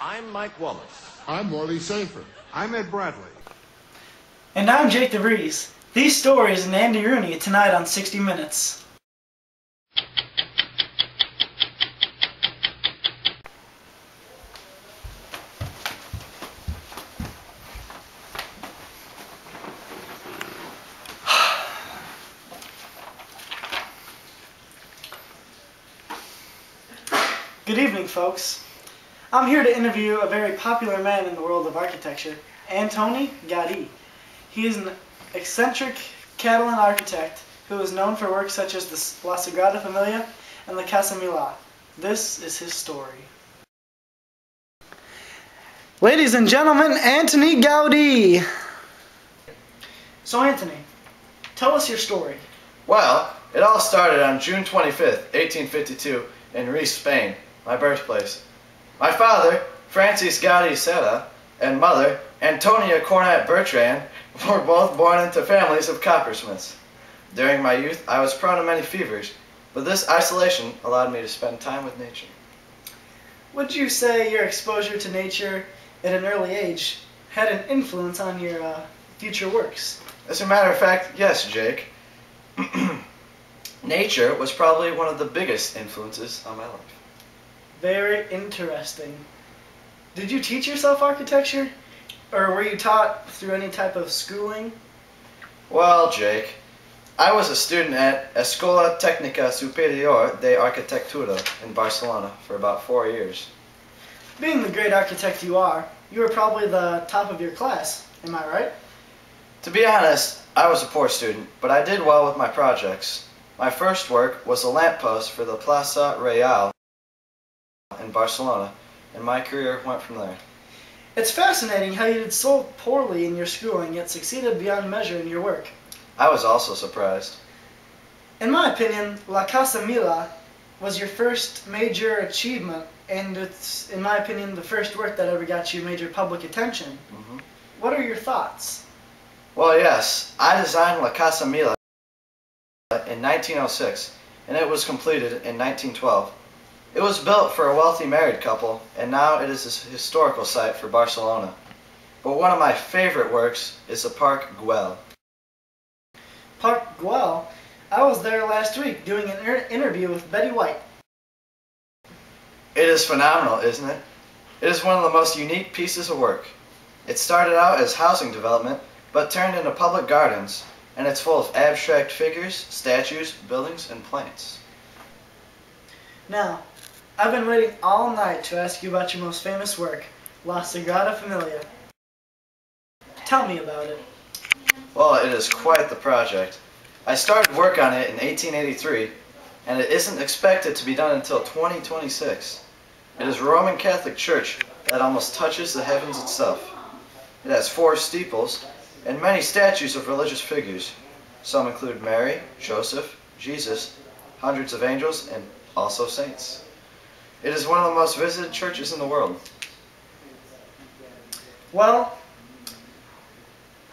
I'm Mike Wallace. I'm Morley Safer. I'm Ed Bradley. And I'm Jake DeVries. These stories and Andy Rooney tonight on 60 Minutes. Good evening, folks. I'm here to interview a very popular man in the world of architecture, Antoni Gaudi. He is an eccentric Catalan architect who is known for works such as the La Sagrada Familia and La Casa Milà. This is his story. Ladies and gentlemen, Antoni Gaudi. So Antoni, tell us your story. Well, it all started on June 25th, 1852 in Reus, Spain, my birthplace. My father, Francis Gaudi Serra, and mother, Antonia Cornet Bertrand, were both born into families of coppersmiths. During my youth, I was prone to many fevers, but this isolation allowed me to spend time with nature. Would you say your exposure to nature at an early age had an influence on your future works? As a matter of fact, yes, Jake. Nature was probably one of the biggest influences on my life. Very interesting. Did you teach yourself architecture? Or were you taught through any type of schooling? Well, Jake, I was a student at Escola Técnica Superior de Arquitectura in Barcelona for about 4 years. Being the great architect you were probably the top of your class, am I right? To be honest, I was a poor student, but I did well with my projects. My first work was a lamppost for the Plaza Real in Barcelona, and my career went from there. It's fascinating how you did so poorly in your schooling yet succeeded beyond measure in your work. I was also surprised. In my opinion, La Casa Milà was your first major achievement, and it's, in my opinion, the first work that ever got you major public attention. What are your thoughts? Well, yes, I designed La Casa Milà in 1906, and it was completed in 1912. It was built for a wealthy married couple, and now it is a historical site for Barcelona. But one of my favorite works is the Parc Güell. Parc Güell? I was there last week doing an interview with Betty White. It is phenomenal, isn't it? It is one of the most unique pieces of work. It started out as housing development, but turned into public gardens, and it's full of abstract figures, statues, buildings, and plants. Now, I've been waiting all night to ask you about your most famous work, La Sagrada Familia. Tell me about it. Well, it is quite the project. I started work on it in 1883, and it isn't expected to be done until 2026. It is a Roman Catholic church that almost touches the heavens itself. It has 4 steeples and many statues of religious figures. Some include Mary, Joseph, Jesus, hundreds of angels, and also saints. It is one of the most visited churches in the world. Well,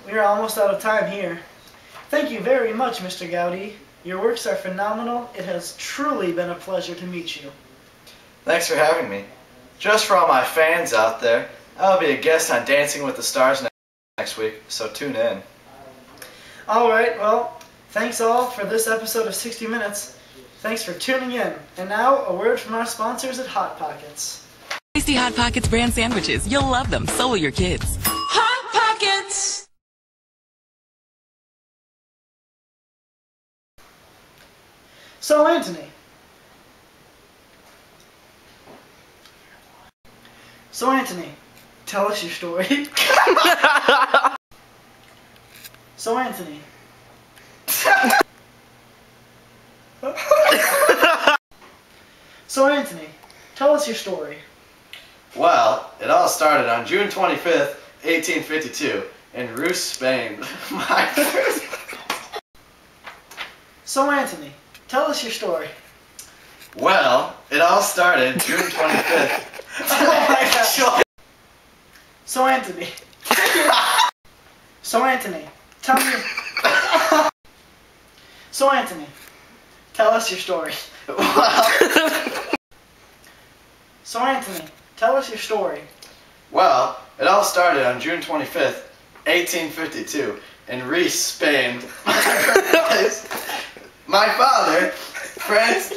we're almost out of time here. Thank you very much, Mr. Gaudi. Your works are phenomenal. It has truly been a pleasure to meet you. Thanks for having me. Just for all my fans out there, I'll be a guest on Dancing with the Stars next week, so tune in. Alright, well, thanks all for this episode of 60 Minutes. Thanks for tuning in. And now, a word from our sponsors at Hot Pockets. Tasty Hot Pockets brand sandwiches. You'll love them. So will your kids. Hot Pockets! So, Antoni. Tell us your story. So, Antoni. So, Antoni, tell us your story. Well, it all started on June 25th, 1852, in Reus, Spain. So, Antoni, tell us your story. Well, it all started June 25th. Oh my gosh. So, Antoni. Tell me. So, Antoni, tell us your story. Well. So, Antoni, tell us your story. Well, it all started on June 25th, 1852, in Reese, Spain. My father, Franz.